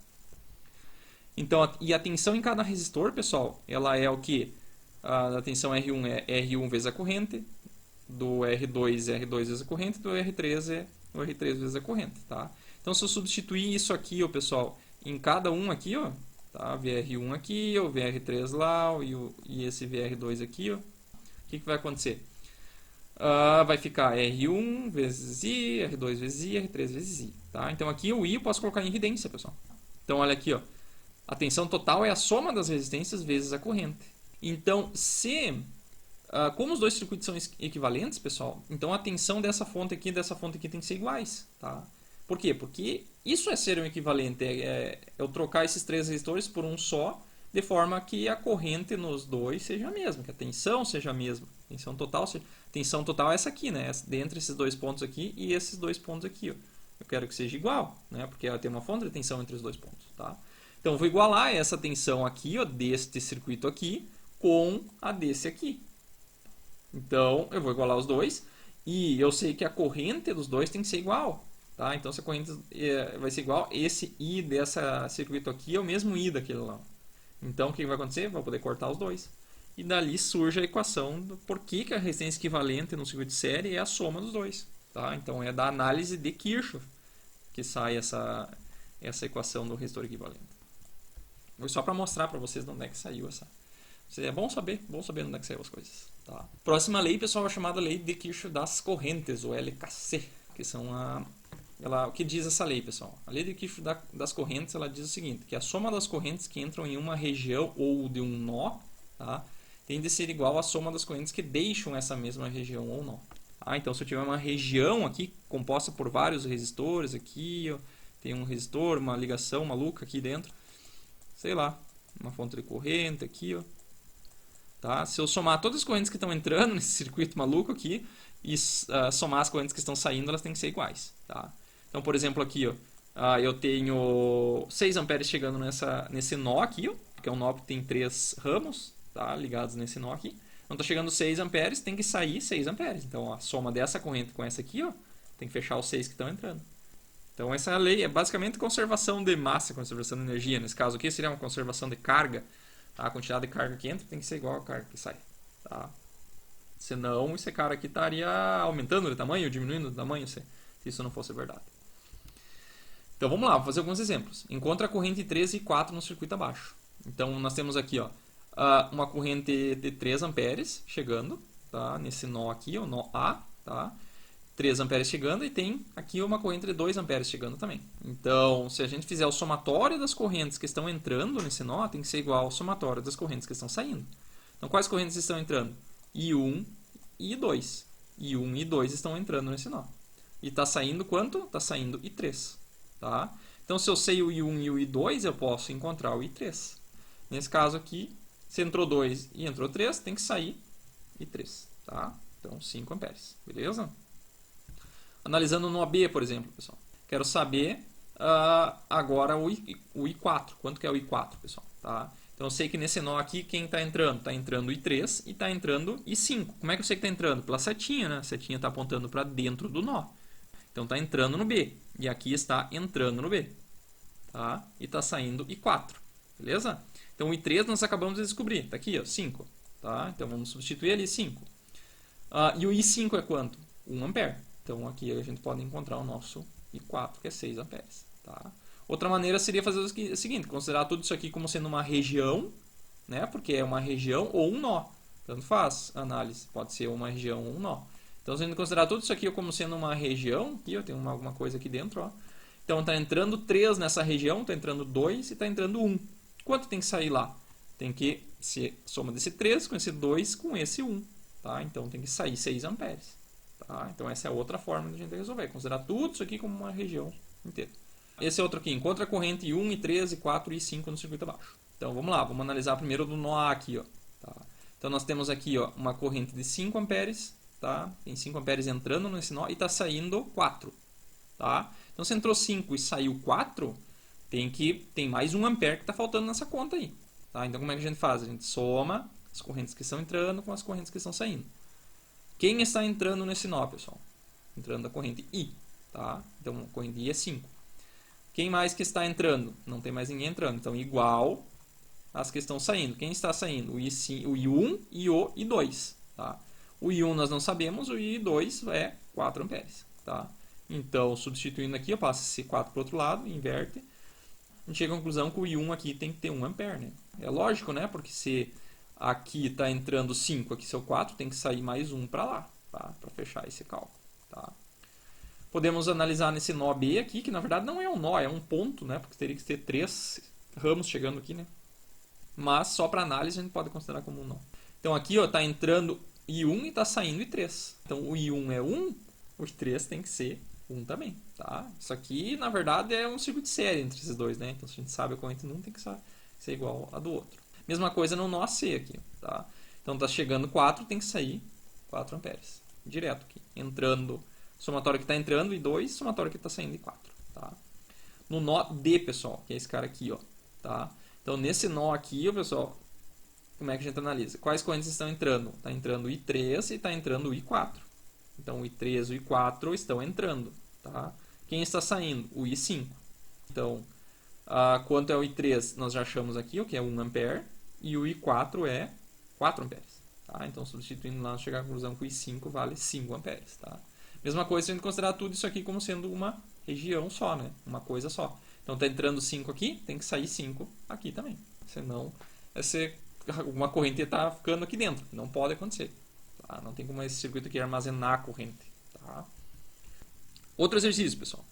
Então, e a tensão em cada resistor, pessoal, ela é o que? A tensão R1 é R1 vezes a corrente, do R2 é R2 vezes a corrente, do R3 é o R3 vezes a corrente, tá? Então, se eu substituir isso aqui, ó, pessoal, em cada um aqui, ó, tá? VR1 aqui, o VR3 lá, e esse VR2 aqui, ó, o que vai acontecer? Vai ficar R1 vezes I, R2 vezes I, R3 vezes I, tá? Então aqui o I eu posso colocar em evidência, pessoal. Então olha aqui, ó, a tensão total é a soma das resistências vezes a corrente. Então, como os dois circuitos são equivalentes, pessoal, então a tensão dessa fonte aqui e dessa fonte aqui tem que ser iguais, tá? Por quê? Porque isso é ser um equivalente, eu trocar esses 3 resistores por um só, de forma que a corrente nos dois seja a mesma, que a tensão seja a mesma. Tensão total é essa aqui, né? Entre esses 2 pontos aqui e esses 2 pontos aqui, ó. Eu quero que seja igual, né? Porque ela tem uma fonte de tensão entre os 2 pontos, tá? Então eu vou igualar essa tensão aqui, ó, deste circuito aqui, com a desse aqui. Então eu vou igualar os dois e eu sei que a corrente dos dois tem que ser igual, tá? Então se a corrente vai ser igual, esse I desse circuito aqui é o mesmo I daquele lá. Então o que vai acontecer? Vai poder cortar os dois. E dali surge a equação do porquê que a resistência equivalente no circuito de série é a soma dos dois. Tá? Então é da análise de Kirchhoff que sai essa equação do resistor equivalente. Foi só para mostrar para vocês de onde é que saiu essa. É bom saber de onde é que saiu as coisas. Tá? Próxima lei, pessoal, é chamada lei de Kirchhoff das correntes, ou LKC, que são o que diz essa lei, pessoal? A lei de Kirchhoff das correntes, ela diz o seguinte, que a soma das correntes que entram em uma região ou de um nó, tá, tem de ser igual à soma das correntes que deixam essa mesma região ou nó. Então, se eu tiver uma região aqui composta por vários resistores, aqui ó, tem um resistor, uma ligação maluca aqui dentro, sei lá, uma fonte de corrente aqui, ó. Tá? Se eu somar todas as correntes que estão entrando nesse circuito maluco aqui e somar as correntes que estão saindo, elas têm que ser iguais. Tá? Então, por exemplo, aqui ó, eu tenho 6 amperes chegando nesse nó aqui, ó, que é um nó que tem 3 ramos, tá, ligados nesse nó aqui. Então está chegando 6 amperes, tem que sair 6 amperes. Então a soma dessa corrente com essa aqui, ó, tem que fechar os 6 que estão entrando. Então essa lei é basicamente conservação de massa, conservação de energia. Nesse caso aqui seria uma conservação de carga. Tá? A quantidade de carga que entra tem que ser igual à carga que sai. Tá? Senão esse cara aqui estaria aumentando de tamanho, diminuindo de tamanho, se isso não fosse verdade. Então vamos lá, vou fazer alguns exemplos. Encontra a corrente 3 e 4 no circuito abaixo. Então nós temos aqui ó, uma corrente de 3 amperes chegando, tá? Nesse nó aqui, o nó A, tá? 3 amperes chegando e tem aqui uma corrente de 2 amperes chegando também. Então, se a gente fizer o somatório das correntes que estão entrando nesse nó, tem que ser igual ao somatório das correntes que estão saindo. Então, quais correntes estão entrando? I1 e I2. I1 e I2 estão entrando nesse nó. E está saindo quanto? Está saindo I3. Tá? Então, se eu sei o I1 e o I2, eu posso encontrar o I3. Nesse caso aqui, se entrou 2 e entrou 3, tem que sair I3. Tá? Então, 5 amperes. Beleza? Analisando no AB, por exemplo, pessoal. Quero saber agora o I4. Quanto que é o I4, pessoal? Tá? Então eu sei que nesse nó aqui, quem está entrando? Está entrando I3 e está entrando I5. Como é que eu sei que está entrando? Pela setinha, né? A setinha está apontando para dentro do nó. Então está entrando no B. E aqui está entrando no B. Tá? E está saindo I4. Beleza? Então o I3 nós acabamos de descobrir. Está aqui, ó, 5. Tá? Então vamos substituir ali 5. E o I5 é quanto? 1 ampere. Então aqui a gente pode encontrar o nosso I4, que é 6 amperes. Tá? Outra maneira seria fazer o seguinte, considerar tudo isso aqui como sendo uma região, né? Porque é uma região ou um nó. Tanto faz a análise, pode ser uma região ou um nó. Então se a gente considerar tudo isso aqui como sendo uma região, aqui eu tenho alguma coisa aqui dentro, ó. Então está entrando 3 nessa região, está entrando 2 e está entrando 1. Quanto tem que sair lá? Tem que ser soma desse 3 com esse 2 com esse 1. Tá? Então tem que sair 6 amperes. Tá? Então essa é outra forma de a gente resolver. Considerar tudo isso aqui como uma região inteira. Esse é outro aqui. Encontra a corrente I1, I3, I4 e I5 no circuito abaixo. Então vamos lá. Vamos analisar primeiro do nó A aqui. Ó. Tá? Então nós temos aqui ó, uma corrente de 5 amperes. Tá? Tem 5 amperes entrando nesse nó e está saindo 4. Tá? Então se entrou 5 e saiu 4, tem mais 1 ampere que está faltando nessa conta aí. Tá? Então como é que a gente faz? A gente soma as correntes que estão entrando com as correntes que estão saindo. Quem está entrando nesse nó, pessoal? Entrando da corrente I. Tá? Então a corrente I é 5. Quem mais que está entrando? Não tem mais ninguém entrando. Então igual às que estão saindo. Quem está saindo? O I1 e o I2. Tá? O I1 nós não sabemos, o I2 é 4 amperes. Tá? Então, substituindo aqui, eu passo esse 4 para o outro lado, inverte. A gente chega à conclusão que o I1 aqui tem que ter 1 ampere. Né? É lógico, né? Porque se aqui está entrando 5, aqui são 4, tem que sair mais 1 para lá, tá? Para fechar esse cálculo. Tá? Podemos analisar nesse nó B aqui, que na verdade não é um nó, é um ponto, né? Porque teria que ter 3 ramos chegando aqui, né? Mas só para análise a gente pode considerar como um nó. Então aqui está entrando I1 e está saindo I3. Então o I1 é 1, o I3 tem que ser 1 também. Tá? Isso aqui, na verdade, é um circuito de série entre esses dois. Né? Então se a gente sabe a corrente de um, tem que ser igual a do outro. Mesma coisa no nó C aqui. Tá? Então está chegando 4, tem que sair 4 amperes. Direto aqui. Entrando, somatório que está entrando I2, somatório que está saindo I4. Tá? No nó D, pessoal, que é esse cara aqui. Ó, tá? Então nesse nó aqui, pessoal, como é que a gente analisa? Quais correntes estão entrando? Está entrando o I3 e está entrando o I4. Então o I3 e o I4 estão entrando. Tá? Quem está saindo? O I5. Então, quanto é o I3? Nós já achamos aqui, o que é 1 ampere. E o I4 é 4 amperes. Tá? Então, substituindo lá, chegar à conclusão que o I5 vale 5 amperes. Tá? Mesma coisa se a gente considerar tudo isso aqui como sendo uma região só, né? Uma coisa só. Então, está entrando 5 aqui, tem que sair 5 aqui também. Senão, uma corrente está ficando aqui dentro. Não pode acontecer. Tá? Não tem como esse circuito aqui armazenar a corrente. Tá? Outro exercício, pessoal.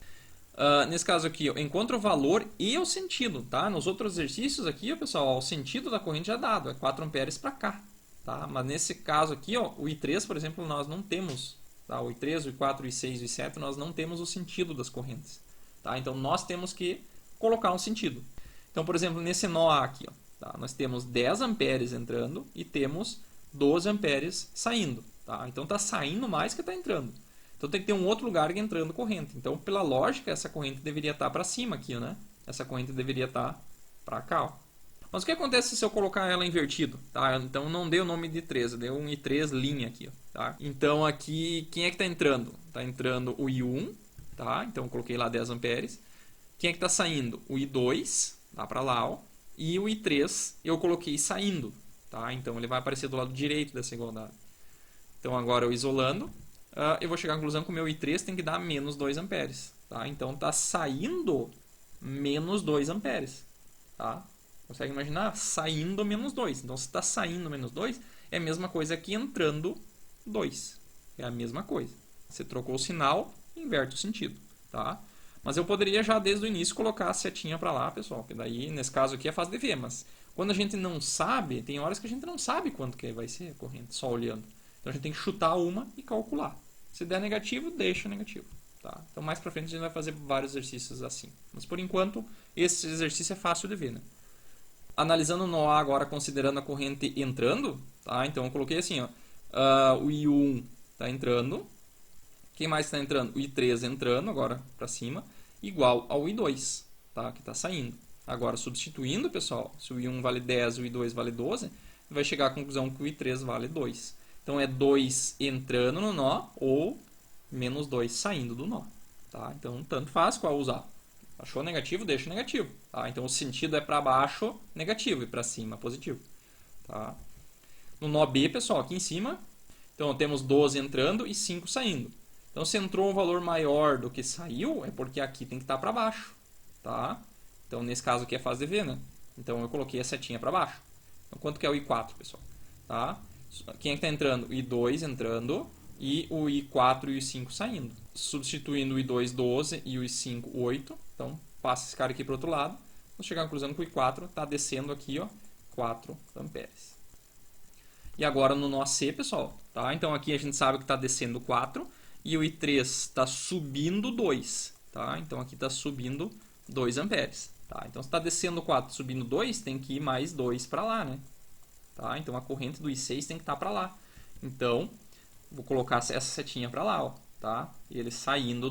Nesse caso aqui, ó, encontra o valor e o sentido. Tá? Nos outros exercícios aqui, ó, pessoal, ó, o sentido da corrente já é dado. É 4 amperes para cá. Tá? Mas nesse caso aqui, ó, o I3, por exemplo, nós não temos. Tá? O I3, o I4, o I6 e o I7, nós não temos o sentido das correntes. Tá? Então, nós temos que colocar um sentido. Então, por exemplo, nesse nó A aqui, ó, tá? Nós temos 10 amperes entrando e temos 12 amperes saindo. Tá? Então, está saindo mais que está entrando. Então, tem que ter um outro lugar entrando corrente. Então, pela lógica, essa corrente deveria estar para cima aqui, né? Essa corrente deveria estar para cá. Ó. Mas o que acontece se eu colocar ela invertido? Tá? Então, não dei o nome de I3, deu um I3 linha aqui. Ó, tá? Então, aqui, quem é que está entrando? Está entrando o I1. Tá? Então, eu coloquei lá 10 amperes. Quem é que está saindo? O I2, lá para lá. Ó. E o I3 eu coloquei saindo. Tá? Então, ele vai aparecer do lado direito dessa igualdade. Então, agora eu isolando, eu vou chegar à conclusão que o meu I3 tem que dar menos 2 amperes. Tá? Então, está saindo menos 2 amperes. Tá? Consegue imaginar? Saindo menos 2. Então, se está saindo menos 2, é a mesma coisa que entrando 2. É a mesma coisa. Você trocou o sinal, inverte o sentido, tá? Mas eu poderia já desde o início colocar a setinha para lá, pessoal, que daí nesse caso aqui é fácil de ver, mas quando a gente não sabe, tem horas que a gente não sabe quanto que vai ser a corrente, só olhando. Então a gente tem que chutar uma e calcular. Se der negativo, deixa negativo. Tá? Então mais pra frente a gente vai fazer vários exercícios assim. Mas por enquanto, esse exercício é fácil de ver, né? Analisando o nó A agora, considerando a corrente entrando, tá? Então eu coloquei assim, ó, o I1 está entrando. Quem mais está entrando? O I3 entrando agora para cima, igual ao I2, tá? Que está saindo. Agora, substituindo, pessoal, se o I1 vale 10 e o I2 vale 12, vai chegar à conclusão que o I3 vale 2. Então é 2 entrando no nó ou menos 2 saindo do nó. Tá? Então, tanto faz qual usar. Achou negativo, deixa negativo. Tá? Então, o sentido é para baixo, negativo, e para cima, positivo. Tá? No nó B, pessoal, aqui em cima, então temos 12 entrando e 5 saindo. Então, se entrou um valor maior do que saiu, é porque aqui tem que estar para baixo. Tá? Então, nesse caso aqui é fácil de ver, né? Então, eu coloquei a setinha para baixo. Então, quanto que é o I4, pessoal? Tá? Quem é que está entrando? O I2 entrando e o I4 e o I5 saindo. Substituindo o I2, 12 e o I5, 8. Então, passa esse cara aqui para o outro lado. Vamos chegar à conclusão que o I4 está descendo aqui, ó, 4 amperes. E agora no nó C, pessoal. Tá? Então, aqui a gente sabe que está descendo 4 e o I3 está subindo 2. Tá? Então, aqui está subindo 2 amperes. Tá? Então, se está descendo 4 subindo 2, tem que ir mais 2 para lá, né? Tá? Então, a corrente do I6 tem que estar para lá. Então, vou colocar essa setinha para lá, ó, tá? E ele saindo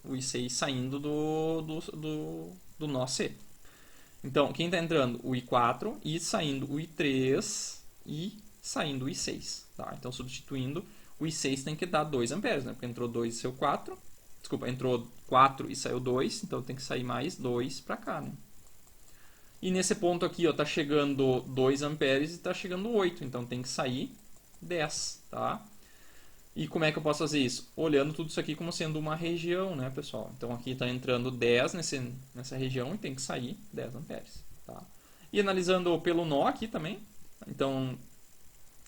o I6 saindo do nó C. Então, quem está entrando? O I4 e saindo o I3 e saindo o I6. Tá? Então, substituindo, o I6 tem que dar 2 amperes, né? Porque entrou 2 e saiu 4. Desculpa, entrou 4 e saiu 2, então tem que sair mais 2 para cá, né? E nesse ponto aqui, ó, tá chegando 2 amperes e tá chegando 8, então tem que sair 10, tá? E como é que eu posso fazer isso? Olhando tudo isso aqui como sendo uma região, né, pessoal? Então aqui está entrando 10 nessa região e tem que sair 10 amperes, tá? E analisando pelo nó aqui também, então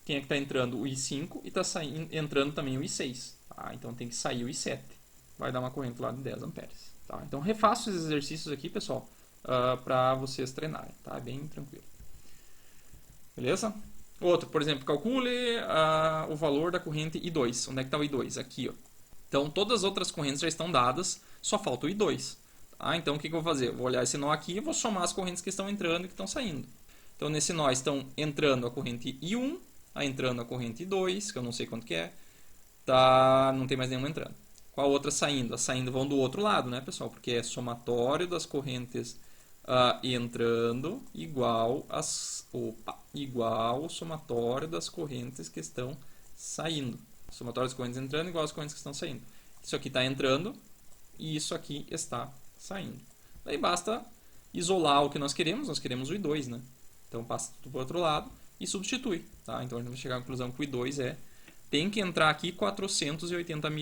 quem é que está entrando? O I5 e está entrando também o I6, tá? Então tem que sair o I7, vai dar uma corrente lá de 10 amperes, tá? Então refaço esses exercícios aqui, pessoal, para vocês treinarem, tá? É bem tranquilo. Beleza? Outro, por exemplo, calcule o valor da corrente I2. Onde é que está o I2? Aqui, ó. Então, todas as outras correntes já estão dadas, só falta o I2. Tá? Então, o que eu vou fazer? Eu vou olhar esse nó aqui e vou somar as correntes que estão entrando e que estão saindo. Então, nesse nó estão entrando a corrente I1, entrando a corrente I2, que eu não sei quanto que é, tá, não tem mais nenhuma entrando. Qual outra saindo? As saindo vão do outro lado, né, pessoal? Porque é somatório das correntes entrando igual o somatório das correntes que estão saindo. Somatório das correntes entrando igual às correntes que estão saindo. Isso aqui está entrando e isso aqui está saindo. Daí basta isolar o que nós queremos o I2, né? Então passa tudo para o outro lado e substitui. Tá? Então a gente vai chegar à conclusão que o I2 tem que entrar aqui 480 mA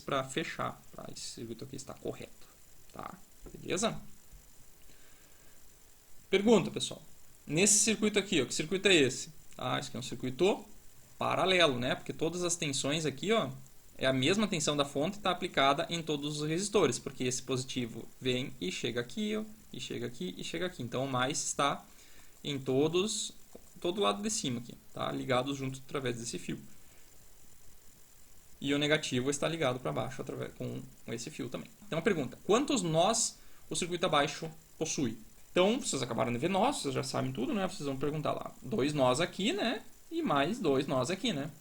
para fechar. Tá? Esse circuito aqui está correto. Tá? Beleza? Pergunta, pessoal. Nesse circuito aqui, ó, que circuito é esse? Esse aqui é um circuito paralelo, né? Porque todas as tensões aqui, ó, é a mesma tensão da fonte está aplicada em todos os resistores, porque esse positivo vem e chega aqui, ó, e chega aqui e chega aqui. Então o mais está em todo o lado de cima aqui, tá? Ligados junto através desse fio. E o negativo está ligado para baixo com esse fio também. Então a pergunta: quantos nós o circuito abaixo possui? Então, vocês acabaram de ver nós, vocês já sabem tudo, né? Vocês vão perguntar lá, 2 nós aqui, né? E mais 2 nós aqui, né?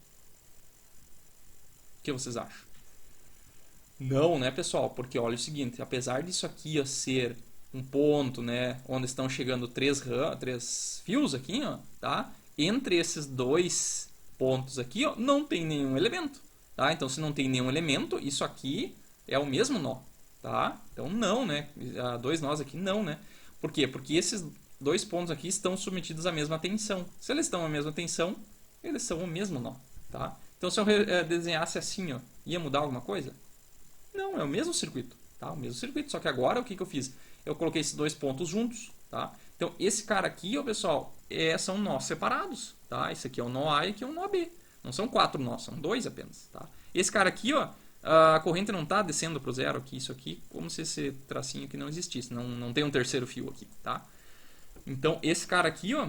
O que vocês acham? Não, né, pessoal? Porque olha o seguinte, apesar disso aqui ó, ser um ponto, né? Onde estão chegando 3 fios aqui, ó, tá? Entre esses 2 pontos aqui, ó, não tem nenhum elemento, tá? Então, se não tem nenhum elemento, isso aqui é o mesmo nó, tá? Então, não, né? 2 nós aqui, não, né? Por quê? Porque esses 2 pontos aqui estão submetidos à mesma tensão. Se eles estão à mesma tensão, eles são o mesmo nó. Tá? Então, se eu desenhasse assim, ó, ia mudar alguma coisa? Não, é o mesmo circuito. Tá? O mesmo circuito, só que agora o que eu fiz? Eu coloquei esses 2 pontos juntos. Tá? Então, esse cara aqui, ó, pessoal, são nós separados. Tá? Esse aqui é o nó A e aqui é o nó B. Não são 4 nós, são 2 apenas. Tá? Esse cara aqui, ó, a corrente não está descendo para o zero aqui, isso aqui, como se esse tracinho aqui não existisse, não tem um terceiro fio aqui, tá? Então, esse cara aqui, ó,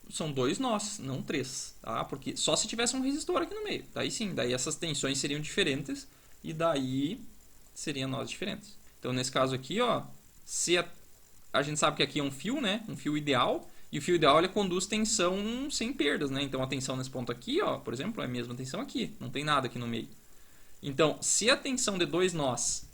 são 2 nós, não 3, tá? Porque só se tivesse um resistor aqui no meio, daí sim, daí essas tensões seriam diferentes e daí seriam nós diferentes. Então, nesse caso aqui, ó, se a gente sabe que aqui é um fio, né? Um fio ideal. E o fio ideal ele conduz tensão sem perdas, né? Então a tensão nesse ponto aqui, ó, por exemplo, é a mesma tensão aqui. Não tem nada aqui no meio. Então, se a tensão de 2 nós...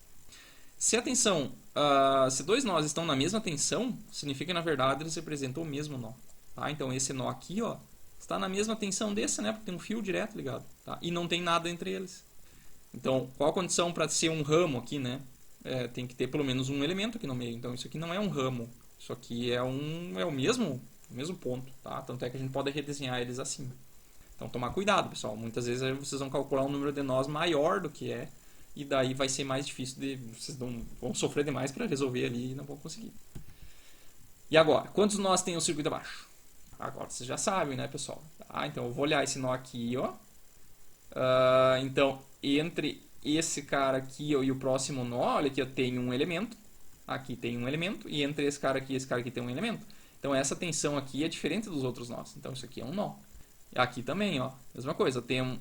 Se dois nós estão na mesma tensão, significa que na verdade eles representam o mesmo nó. Tá? Então esse nó aqui, ó, está na mesma tensão desse, né? Porque tem um fio direto ligado. Tá? E não tem nada entre eles. Então, qual a condição para ser um ramo aqui, né? Tem que ter pelo menos um elemento aqui no meio. Então isso aqui não é um ramo. Isso aqui é o mesmo ponto, tá? Tanto é que a gente pode redesenhar eles assim. Então tomar cuidado, pessoal. Muitas vezes vocês vão calcular um número de nós maior do que é, e daí vai ser mais difícil vocês vão sofrer demais para resolver ali e não vão conseguir. E agora, quantos nós tem o circuito abaixo? Agora vocês já sabem, né, pessoal? Tá? Então eu vou olhar esse nó aqui, ó. Então, entre esse cara aqui e o próximo nó, olha aqui, eu tenho um elemento. Aqui tem um elemento, e entre esse cara aqui e esse cara aqui tem um elemento. Então essa tensão aqui é diferente dos outros nós. Então isso aqui é um nó. Aqui também, ó, mesma coisa. Tem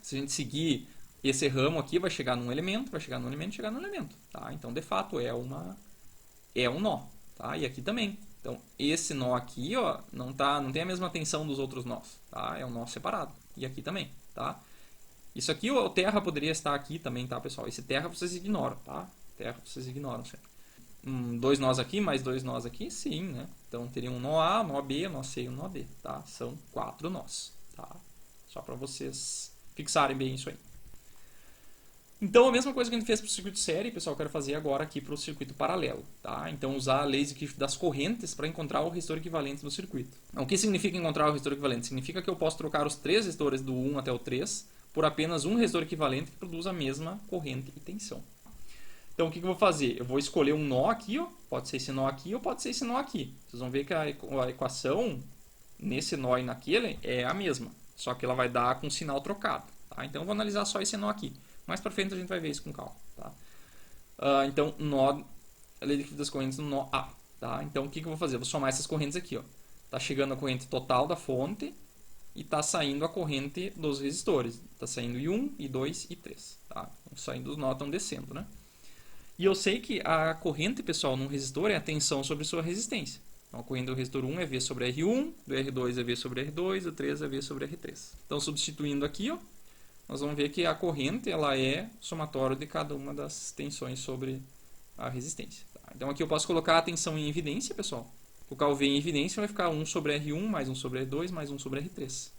se a gente seguir esse ramo aqui, vai chegar num elemento, vai chegar num elemento, chegar num elemento. Tá? Então de fato é um nó. Tá? E aqui também. Então esse nó aqui, ó, não tem a mesma tensão dos outros nós. Tá? É um nó separado. E aqui também. Tá? Isso aqui, o terra poderia estar aqui também, tá, pessoal? Esse terra vocês ignoram, tá? Terra vocês ignoram sempre. 2 nós aqui, mais 2 nós aqui, sim, né? Então teria um nó A, um nó B, um nó C e um nó D, tá? São 4 nós, tá? Só para vocês fixarem bem isso aí. Então a mesma coisa que a gente fez para o circuito série, pessoal, eu quero fazer agora aqui para o circuito paralelo, tá? Então usar a lei das correntes para encontrar o resistor equivalente do circuito. Então, o que significa encontrar o resistor equivalente? Significa que eu posso trocar os 3 resistores do 1 até o 3 por apenas um resistor equivalente que produz a mesma corrente e tensão. Então o que eu vou fazer? Eu vou escolher um nó aqui, ó. Pode ser esse nó aqui ou pode ser esse nó aqui. Vocês vão ver que a equação nesse nó e naquele é a mesma, só que ela vai dar com sinal trocado. Tá? Então eu vou analisar só esse nó aqui. Mais para frente a gente vai ver isso com calma. Tá? Então a lei das correntes no nó A. Tá? Então o que eu vou fazer? Eu vou somar essas correntes aqui. Ó. Tá chegando a corrente total da fonte e está saindo a corrente dos resistores. Está saindo I1, I2 e I3. Tá? Então, saindo os nós estão descendo, né? E eu sei que a corrente, pessoal, num resistor é a tensão sobre sua resistência. Então, a corrente do resistor 1 é V sobre R1, do R2 é V sobre R2, do 3 é V sobre R3. Então, substituindo aqui, ó, nós vamos ver que a corrente ela é somatório de cada uma das tensões sobre a resistência. Tá? Então, aqui eu posso colocar a tensão em evidência, pessoal. Colocar o V em evidência vai ficar 1 sobre R1, mais 1 sobre R2, mais 1 sobre R3.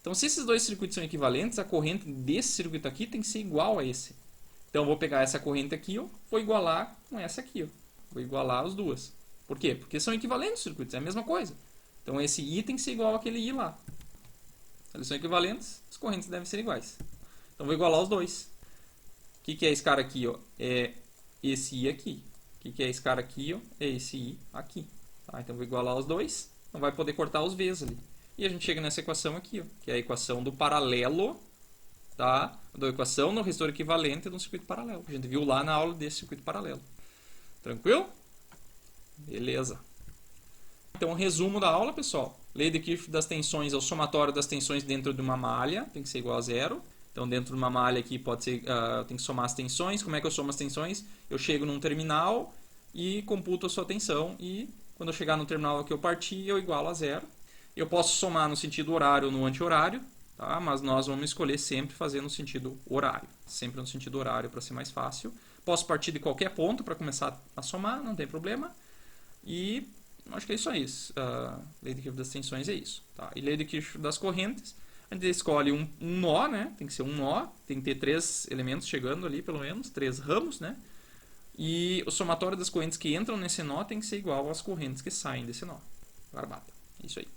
Então, se esses dois circuitos são equivalentes, a corrente desse circuito aqui tem que ser igual a esse. Então, eu vou pegar essa corrente aqui, ó, vou igualar com essa aqui. Ó. Vou igualar as duas. Por quê? Porque são equivalentes os circuitos, é a mesma coisa. Então, esse I tem que ser igual àquele I lá. Eles são equivalentes, as correntes devem ser iguais. Então, vou igualar os dois. O que é esse cara aqui? Ó? É esse I aqui. O que é esse cara aqui? Ó? É esse I aqui. Tá? Então, vou igualar os dois. Então, vai poder cortar os V's ali. E a gente chega nessa equação aqui, ó, que é a equação do paralelo, tá? Da equação no resistor equivalente no circuito paralelo. A gente viu lá na aula desse circuito paralelo. Tranquilo? Beleza. Então, resumo da aula, pessoal. Lei de Kirchhoff das tensões é o somatório das tensões dentro de uma malha. Tem que ser igual a zero. Então, dentro de uma malha aqui, pode ser, tem que somar as tensões. Como é que eu somo as tensões? Eu chego num terminal e computo a sua tensão. E quando eu chegar no terminal que eu parti, eu igualo a zero. Eu posso somar no sentido horário ou no anti-horário. Tá? Mas nós vamos escolher sempre fazer no sentido horário. Sempre no sentido horário para ser mais fácil. Posso partir de qualquer ponto para começar a somar, não tem problema. E acho que é isso aí. Lei de Kirchhoff das tensões é isso. Tá? E lei de Kirchhoff das correntes, a gente escolhe um nó, né? Tem que ser um nó, tem que ter 3 elementos chegando ali, pelo menos, 3 ramos, né? E o somatório das correntes que entram nesse nó tem que ser igual às correntes que saem desse nó. Barbata. É isso aí.